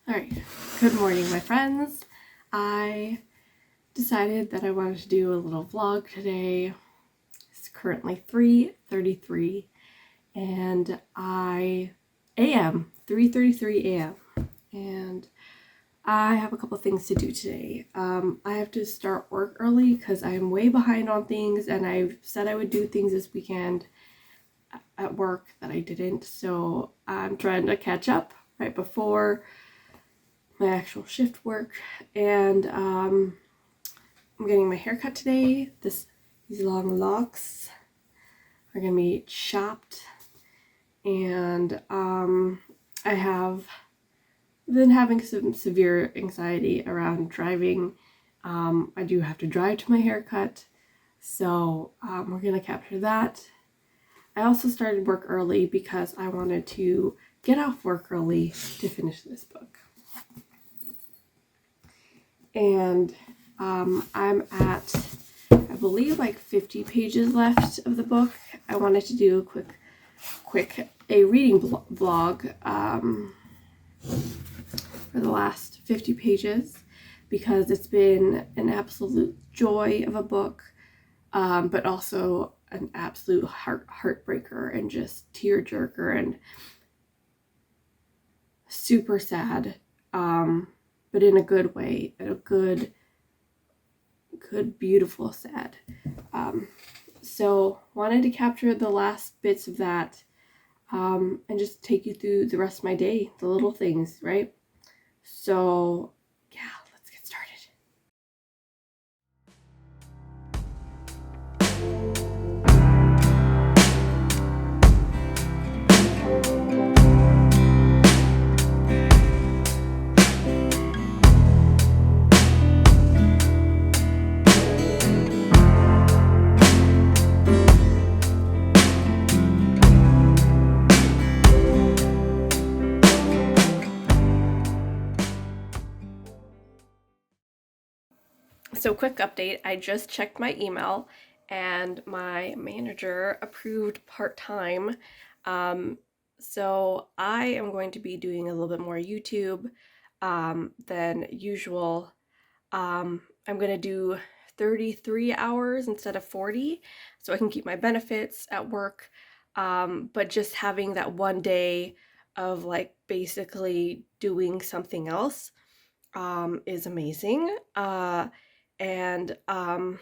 Alright, good morning my friends. I decided that I wanted to do a little vlog today. It's currently 3:33 and 3:33 a.m. and I have a couple things to do today. I have to start work early because I'm way behind on things, and I said I would do things this weekend at work that I didn't, so I'm trying to catch up right before my actual shift work. And I'm getting my hair cut today. These long locks are gonna be chopped, and I have been having some severe anxiety around driving. I do have to drive to my haircut, so we're gonna capture that. I also started work early because I wanted to get off work early to finish this book. And I'm at, I believe, like 50 pages left of the book. I wanted to do a quick reading vlog for the last 50 pages because it's been an absolute joy of a book, but also an absolute heartbreaker and just tearjerker and super sad. But in a good way, a good, beautiful sad. So wanted to capture the last bits of that, and just take you through the rest of my day, the little things, right? So yeah, let's get started. So quick update, I just checked my email and my manager approved part-time. So I am going to be doing a little bit more YouTube than usual. I'm going to do 33 hours instead of 40 so I can keep my benefits at work. But just having that one day of like basically doing something else is amazing. And I'm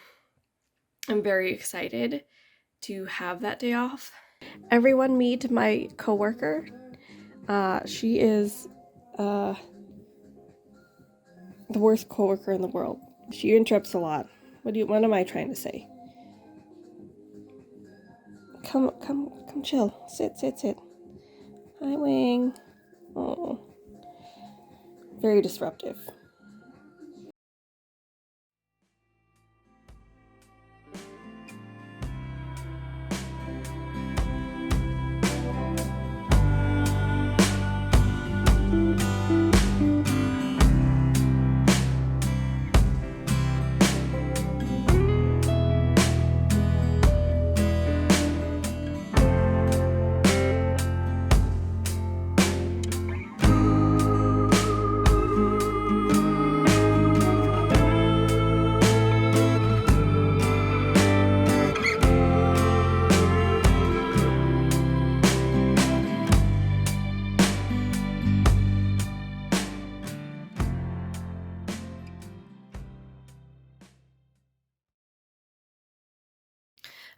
very excited to have that day off. Everyone meet my coworker. She is the worst coworker in the world. She interrupts a lot. What am I trying to say? Come chill. Sit. Hi, Wing. Oh, very disruptive.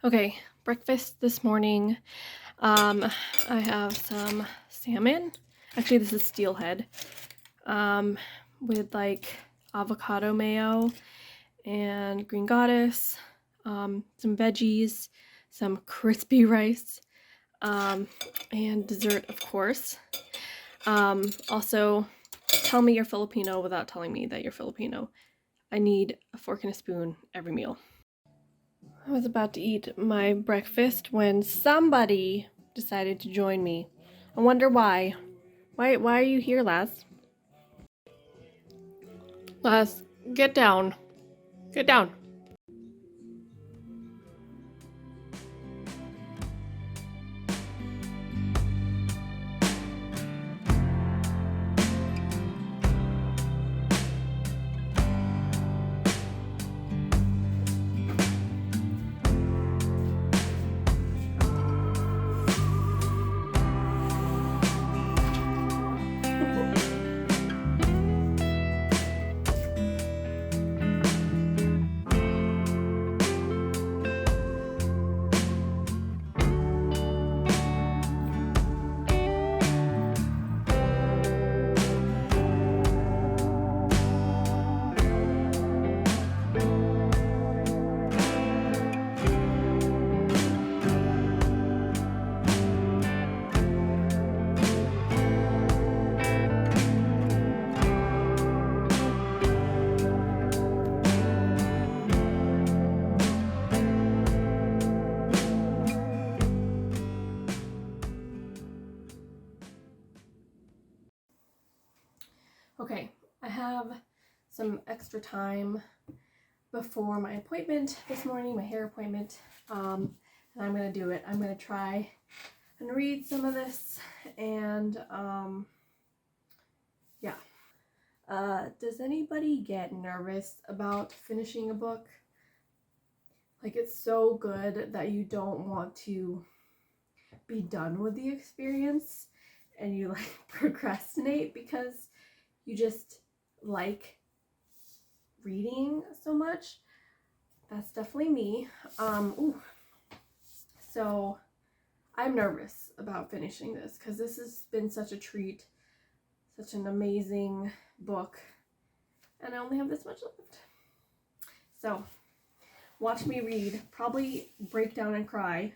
Okay, breakfast this morning. I have some salmon. Actually, this is steelhead. With like avocado mayo and green goddess, some veggies, some crispy rice, and dessert, of course. Also, tell me you're Filipino without telling me that you're Filipino. I need a fork and a spoon every meal. I was about to eat my breakfast when somebody decided to join me. I wonder why. Why are you here, Laz? Laz, get down. Get down. Okay, I have some extra time before my appointment this morning, my hair appointment, and I'm gonna do it. I'm gonna try and read some of this, and yeah. Does anybody get nervous about finishing a book? Like, it's so good that you don't want to be done with the experience and you like procrastinate because you just like reading so much. That's definitely me. So I'm nervous about finishing this because this has been such a treat, such an amazing book, and I only have this much left. So watch me read, probably break down and cry.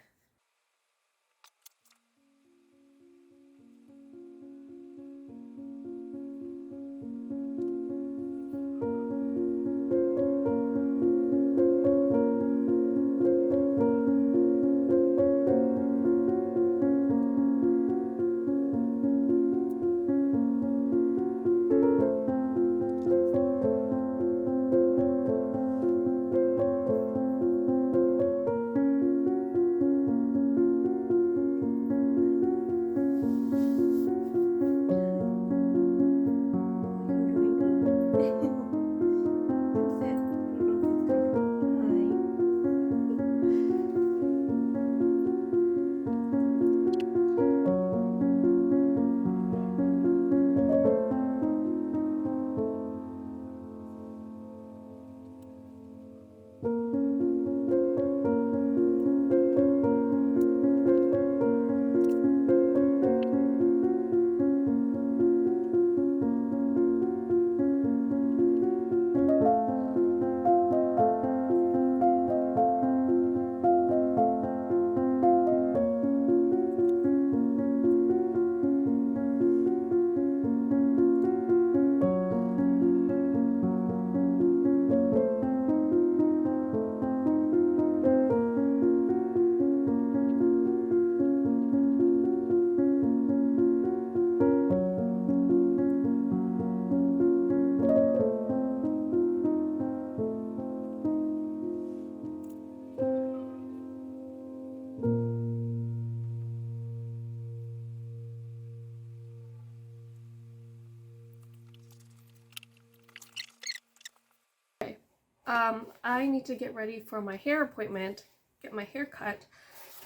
I need to get ready for my hair appointment, get my hair cut,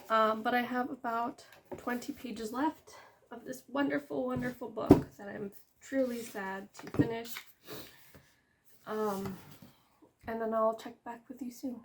but I have about 20 pages left of this wonderful, wonderful book that I'm truly sad to finish. And then I'll check back with you soon.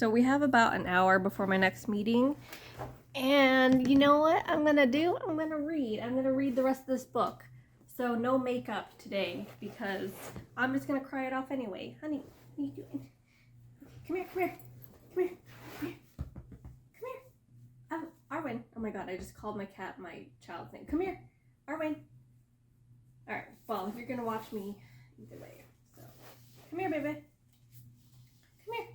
So we have about an hour before my next meeting. And you know what I'm gonna do? I'm gonna read the rest of this book. So no makeup today because I'm just gonna cry it off anyway. Honey, what are you doing? Come here, come here, come here, come here, come here. Arwen. Oh my god, I just called my cat my child's name. Come here, Arwen. Alright, well, you're gonna watch me either way. So, come here, baby. Come here.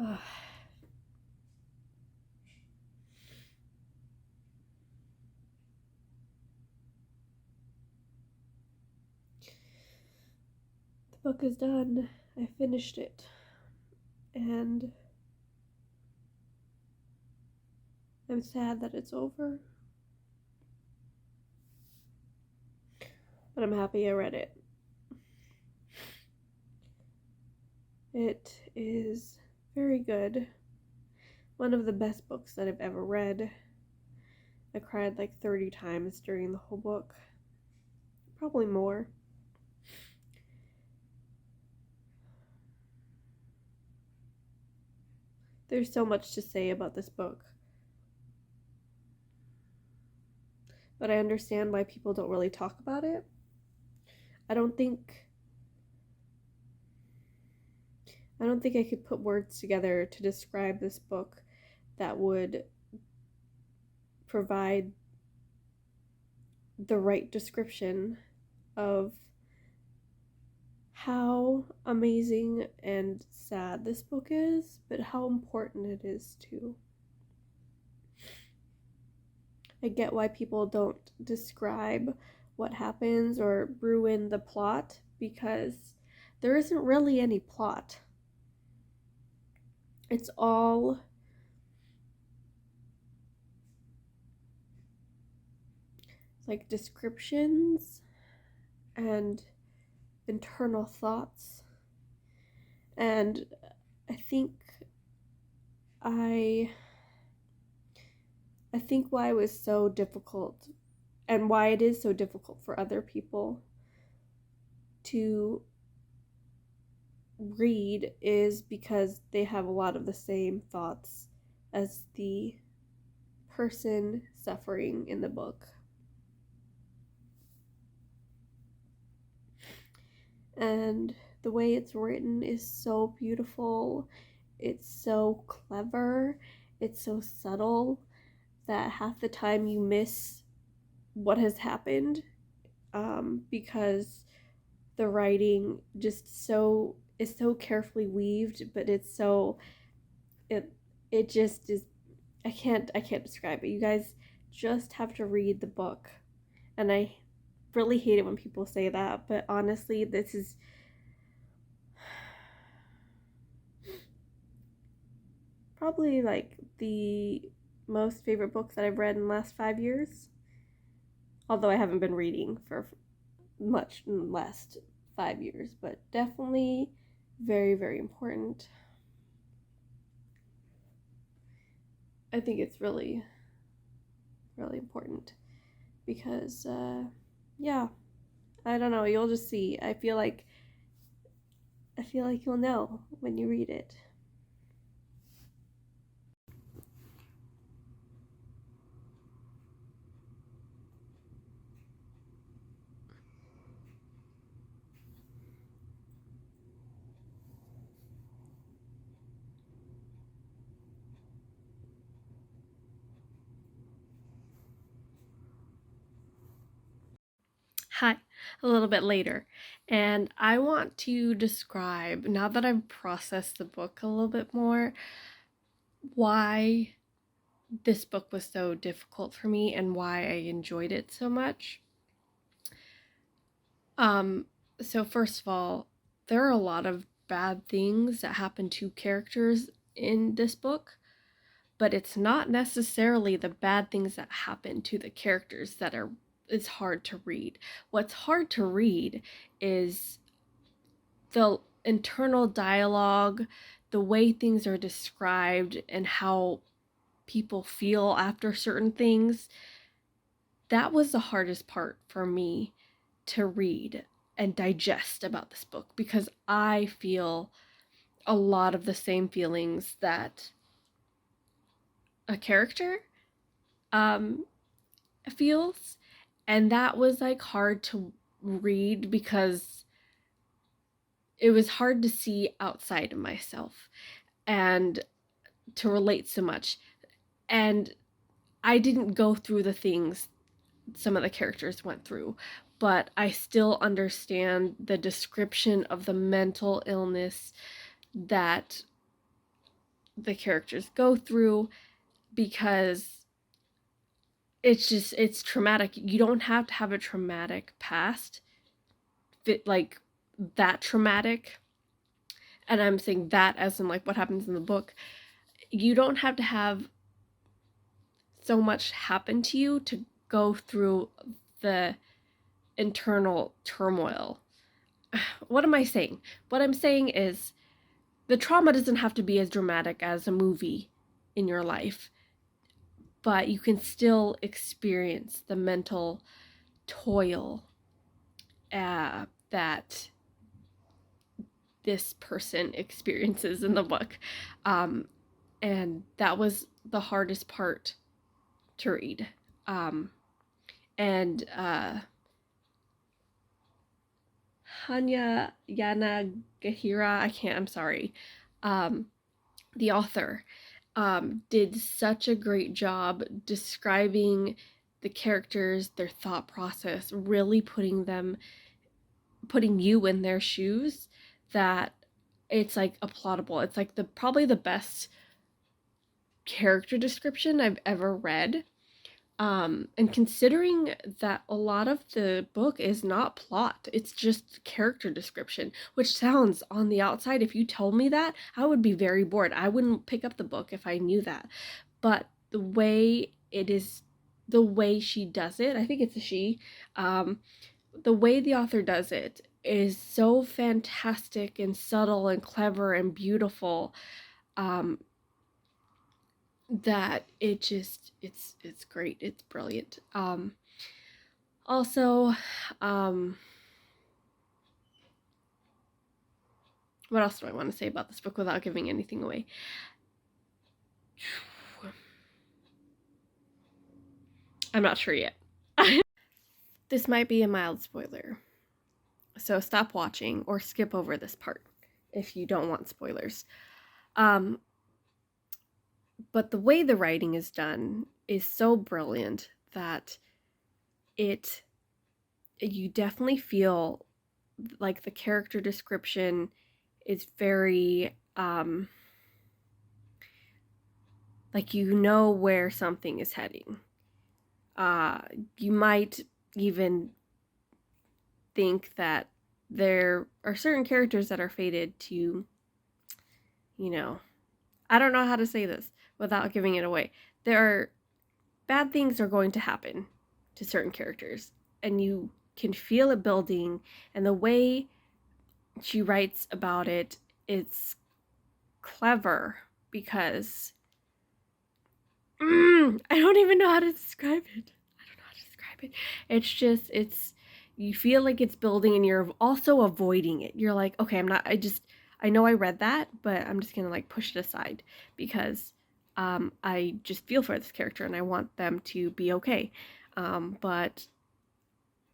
Ugh. The book is done. I finished it. And I'm sad that it's over. But I'm happy I read it. It is very good. One of the best books that I've ever read. I cried like 30 times during the whole book. Probably more. There's so much to say about this book. But I understand why people don't really talk about it. I don't think I could put words together to describe this book that would provide the right description of how amazing and sad this book is, but how important it is too. I get why people don't describe what happens or ruin the plot, because there isn't really any plot. It's all like descriptions and internal thoughts. And I think I I think why it was so difficult and why it is so difficult for other people to read is because they have a lot of the same thoughts as the person suffering in the book. And the way it's written is so beautiful. It's so clever. It's so subtle that half the time you miss what has happened, because the writing just so is so carefully weaved, but it's so it just is. I can't describe it. You guys just have to read the book, and I really hate it when people say that, but honestly, this is probably like the most favorite book that I've read in the last 5 years. Although I haven't been reading for much in the last 5 years, but definitely very, very important. I think it's really, really important because, yeah, I don't know. You'll just see. I feel like you'll know when you read it. Hi, a little bit later. And I want to describe, now that I've processed the book a little bit more, why this book was so difficult for me and why I enjoyed it so much. Um, so first of all, there are a lot of bad things that happen to characters in this book, but it's not necessarily the bad things that happen to the characters that are it's hard to read. What's hard to read is the internal dialogue, the way things are described, and how people feel after certain things. That was the hardest part for me to read and digest about this book, because I feel a lot of the same feelings that a character um, feels. And that was like hard to read because it was hard to see outside of myself and to relate so much. And I didn't go through the things some of the characters went through, but I still understand the description of the mental illness that the characters go through, because it's traumatic. You don't have to have a traumatic past, like that traumatic. And I'm saying that as in like what happens in the book. You don't have to have so much happen to you to go through the internal turmoil. What am I saying? What I'm saying is the trauma doesn't have to be as dramatic as a movie in your life, but you can still experience the mental toil that this person experiences in the book. And that was the hardest part to read. And Hanya Yanagihara, I'm sorry, the author, did such a great job describing the characters, their thought process, really putting them putting you in their shoes that it's like applaudable. It's like probably the best character description I've ever read. And considering that a lot of the book is not plot, it's just character description, which sounds on the outside, if you told me that, I would be very bored. I wouldn't pick up the book if I knew that. But the way it is, the way she does it, I think it's a she, the way the author does it is so fantastic and subtle and clever and beautiful, that it's great. It's brilliant. Also, what else do I want to say about this book without giving anything away? I'm not sure yet. This might be a mild spoiler, so stop watching or skip over this part if you don't want spoilers. But the way the writing is done is so brilliant that you definitely feel like the character description is very like you know where something is heading. You might even think that there are certain characters that are fated to, I don't know how to say this without giving it away. Bad things are going to happen to certain characters, and you can feel it building, and the way she writes about it, it's clever because I don't even know how to describe it. It's you feel like it's building and you're also avoiding it. You're like, okay, I know I read that, but I'm just gonna like push it aside because I just feel for this character and I want them to be okay. But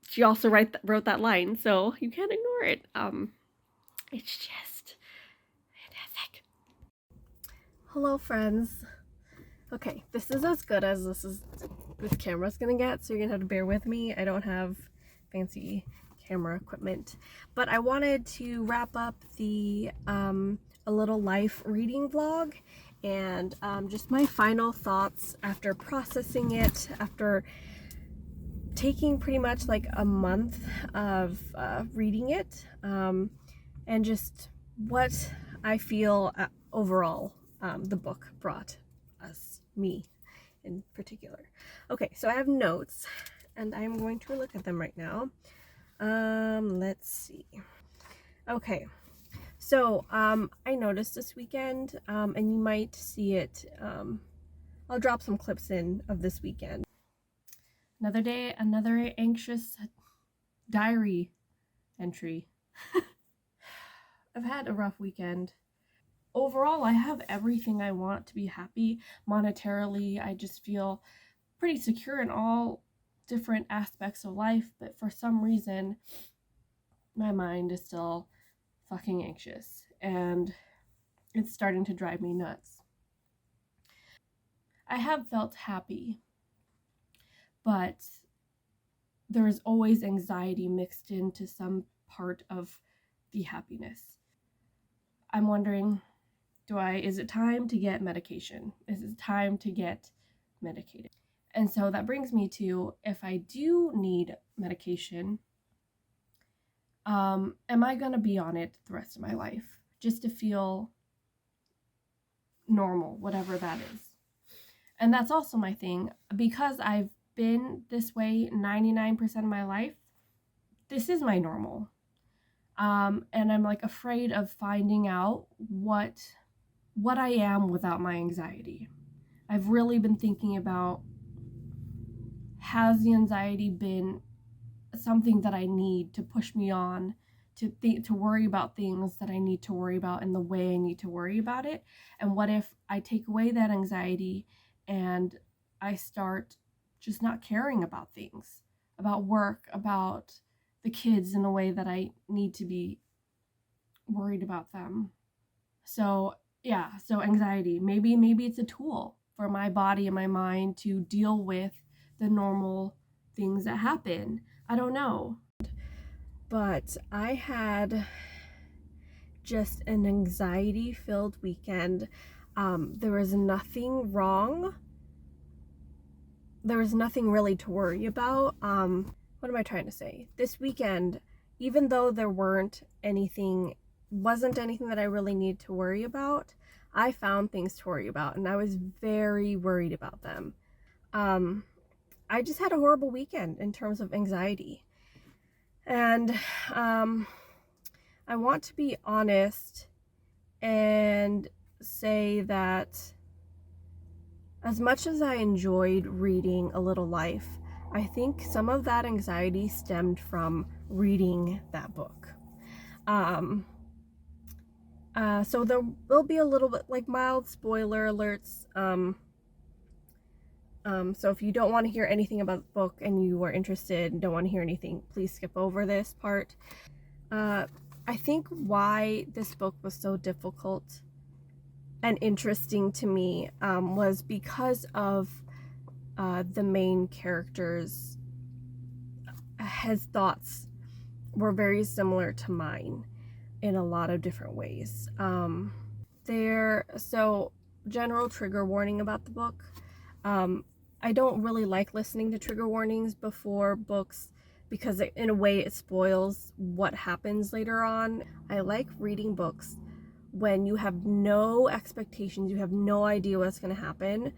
she also wrote that line, so you can't ignore it. It's just fantastic. Hello, friends. Okay, this is as good as this camera's gonna get, so you're gonna have to bear with me. I don't have fancy camera equipment, but I wanted to wrap up the A Little Life reading vlog and just my final thoughts after processing it, after taking pretty much like a month of reading it, and just what I feel overall the book brought me in particular. Okay, so I have notes and I'm going to look at them right now. Let's see. Okay, so I noticed this weekend, and you might see it, I'll drop some clips in of this weekend. Another day, another anxious diary entry. I've had a rough weekend. Overall, I have everything I want to be happy. Monetarily, I just feel pretty secure in all different aspects of life, but for some reason, my mind is still fucking anxious, and it's starting to drive me nuts. I have felt happy, but there is always anxiety mixed into some part of the happiness. I'm wondering, is it time to get medication? Is it time to get medicated? And so that brings me to, if I do need medication, am I going to be on it the rest of my life just to feel normal, whatever that is? And that's also my thing, because I've been this way 99% of my life. This is my normal. And I'm like afraid of finding out what I am without my anxiety. I've really been thinking about, has the anxiety been something that I need to push me on to worry about things that I need to worry about in the way I need to worry about it? And what if I take away that anxiety and I start just not caring about things, about work, about the kids in a way that I need to be worried about them? So yeah, so anxiety, maybe it's a tool for my body and my mind to deal with the normal things that happen. I don't know. But I had just an anxiety-filled weekend. There was nothing wrong. There was nothing really to worry about. What am I trying to say? This weekend, even though there wasn't anything that I really needed to worry about, I found things to worry about, and I was very worried about them. I just had a horrible weekend in terms of anxiety. And I want to be honest and say that as much as I enjoyed reading A Little Life, I think some of that anxiety stemmed from reading that book. So there will be a little bit like mild spoiler alerts. So if you don't want to hear anything about the book and you are interested and don't want to hear anything, please skip over this part. I think why this book was so difficult and interesting to me was because of the main character's his thoughts were very similar to mine in a lot of different ways. So general trigger warning about the book. I don't really like listening to trigger warnings before books because in a way it spoils what happens later on. I like reading books when you have no expectations, you have no idea what's going to happen.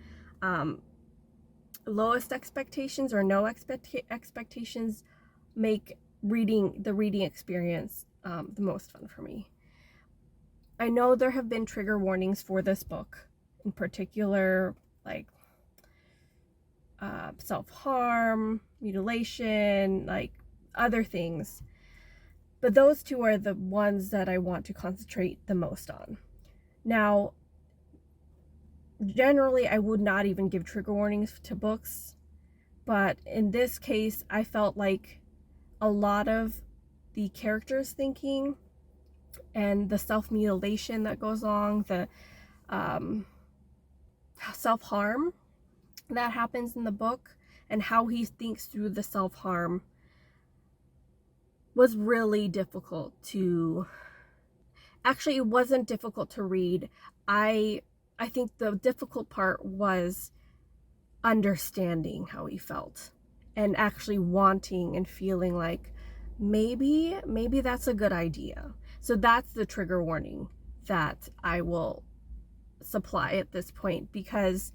Lowest expectations or no expectations make the reading experience the most fun for me. I know there have been trigger warnings for this book, in particular, like self-harm, mutilation, like other things. But those two are the ones that I want to concentrate the most on. Now, generally, I would not even give trigger warnings to books, but in this case, I felt like a lot of the characters' thinking and the self-mutilation that goes along, the self-harm that happens in the book, and how he thinks through the self-harm was really difficult to... Actually, it wasn't difficult to read. I think the difficult part was understanding how he felt and actually wanting and feeling like maybe that's a good idea. So that's the trigger warning that I will supply at this point, because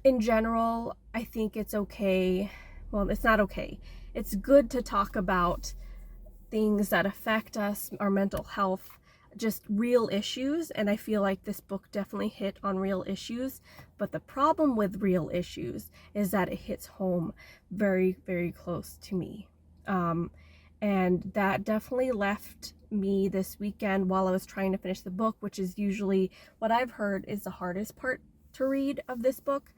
in general, I think it's okay. Well, it's not okay. It's good to talk about things that affect us, our mental health, just real issues, and I feel like this book definitely hit on real issues. But the problem with real issues is that it hits home very, very close to me. And that definitely left me this weekend while I was trying to finish the book, which is usually what I've heard is the hardest part to read of this book.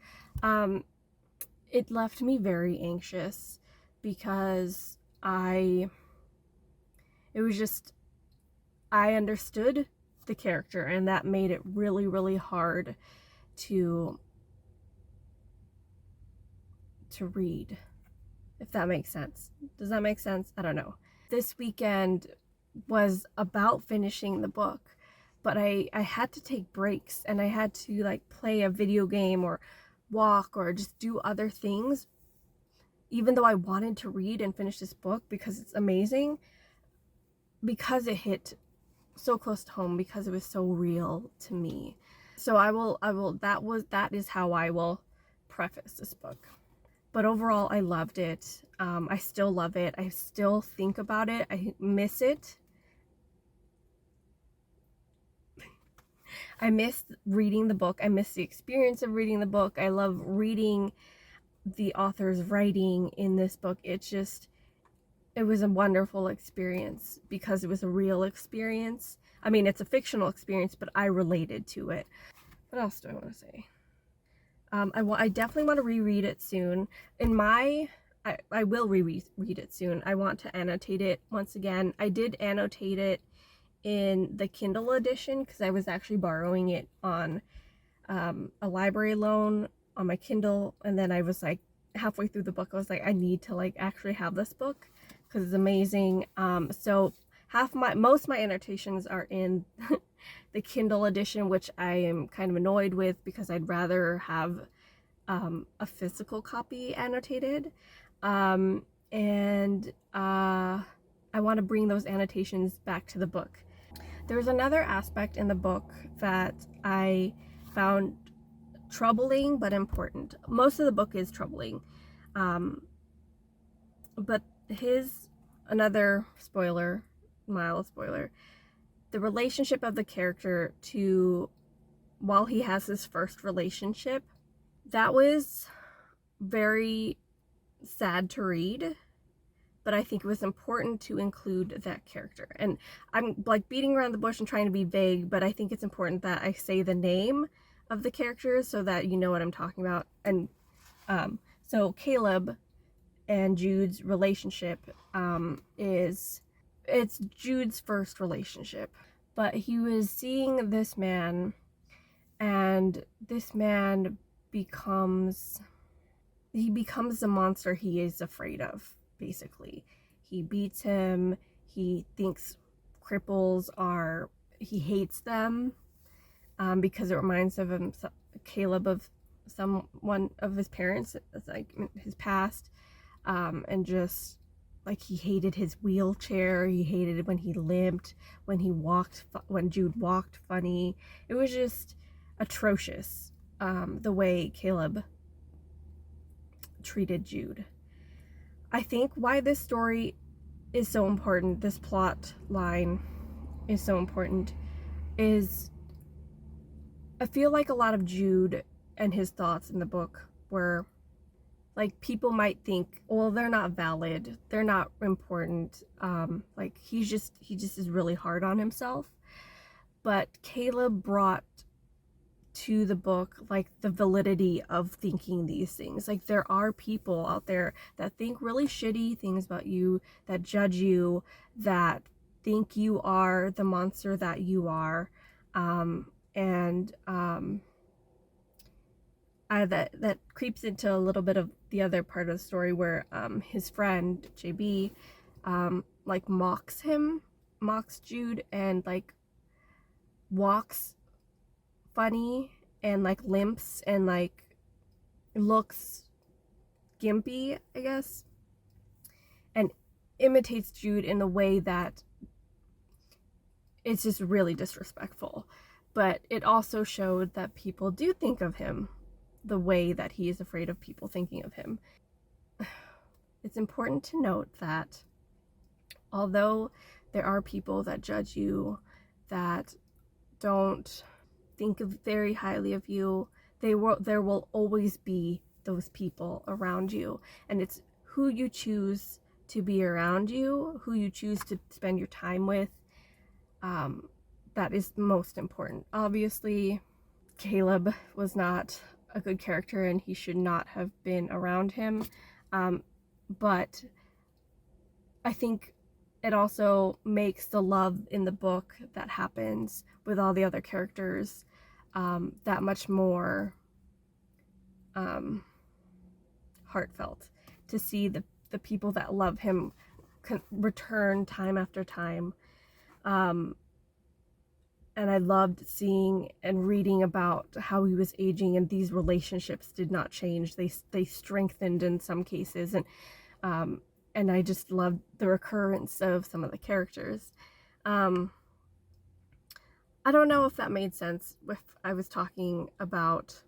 It left me very anxious because I understood the character, and that made it really, really hard to read, if that makes sense. Does that make sense? I don't know. This weekend was about finishing the book, but I had to take breaks, and I had to like play a video game or walk or just do other things, even though I wanted to read and finish this book because it's amazing, because it hit so close to home, because it was so real to me. So that is how I will preface this book. But overall, I loved it. I still love it. I still think about it. I miss it. I miss reading the book. I miss the experience of reading the book. I love reading the author's writing in this book. It was a wonderful experience because it was a real experience. I mean, it's a fictional experience, but I related to it. What else do I want to say? I definitely want to reread it soon. I will reread it soon. I want to annotate it once again. I did annotate it in the Kindle edition because I was actually borrowing it on a library loan on my Kindle, and then I was like halfway through the book, I was like, I need to like actually have this book because it's amazing. So most of my annotations are in the Kindle edition, which I am kind of annoyed with because I'd rather have a physical copy annotated. And I want to bring those annotations back to the book. There's another aspect in the book that I found troubling but important. Most of the book is troubling, but another spoiler, mild spoiler, the relationship of the character to, while he has his first relationship, that was very sad to read, but I think it was important to include that character. And I'm like beating around the bush and trying to be vague, but I think it's important that I say the name of the characters so that you know what I'm talking about. And so Caleb and Jude's relationship it's Jude's first relationship, but he was seeing this man, and this man becomes the monster he is afraid of, basically. He beats him, he thinks he hates them, because it reminds him, Caleb, of someone of his parents, like his past, and just like he hated his wheelchair, he hated when he limped, when Jude walked funny. It was just atrocious, the way Caleb treated Jude. I think why this story is so important, this plot line is so important, is I feel like a lot of Jude and his thoughts in the book were like, people might think, well, they're not valid, they're not important, like he just is really hard on himself. But Caleb brought to the book like the validity of thinking these things. Like, there are people out there that think really shitty things about you, that judge you, that think you are the monster that you are, that creeps into a little bit of the other part of the story where his friend JB like mocks Jude, and like walks funny and like limps and like looks gimpy, I guess, and imitates Jude in a way that it's just really disrespectful. But it also showed that people do think of him the way that he is afraid of people thinking of him. It's important to note that although there are people that judge you, that don't think very highly of you, there will always be those people around you, and it's who you choose to be around you, who you choose to spend your time with, that is most important. Obviously, Caleb was not a good character and he should not have been around him, but I think it also makes the love in the book that happens with all the other characters that much more heartfelt, to see the people that love him return time after time. And I loved seeing and reading about how he was aging, and these relationships did not change. They strengthened in some cases, and I just loved the recurrence of some of the characters. I don't know if that made sense when I was talking about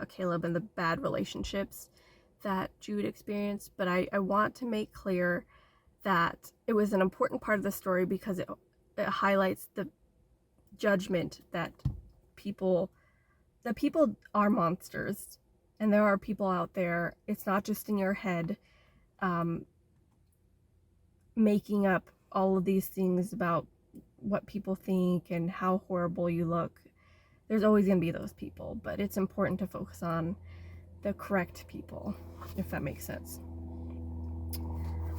Caleb and the bad relationships that Jude experienced, but I want to make clear that it was an important part of the story because it highlights the judgment that people are monsters, and there are people out there, it's not just in your head, making up all of these things about what people think and how horrible you look. There's always going to be those people, but it's important to focus on the correct people, if that makes sense.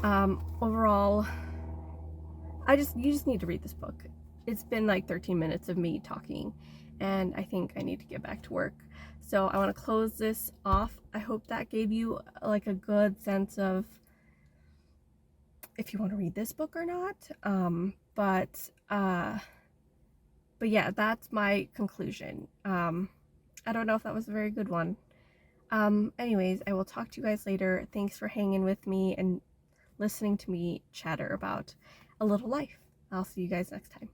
Overall, you just need to read this book. It's been like 13 minutes of me talking, and I think I need to get back to work. So I want to close this off. I hope that gave you like a good sense of, if you want to read this book or not. But yeah, that's my conclusion. I don't know if that was a very good one. Anyways, I will talk to you guys later. Thanks for hanging with me and listening to me chatter about a little life. I'll see you guys next time.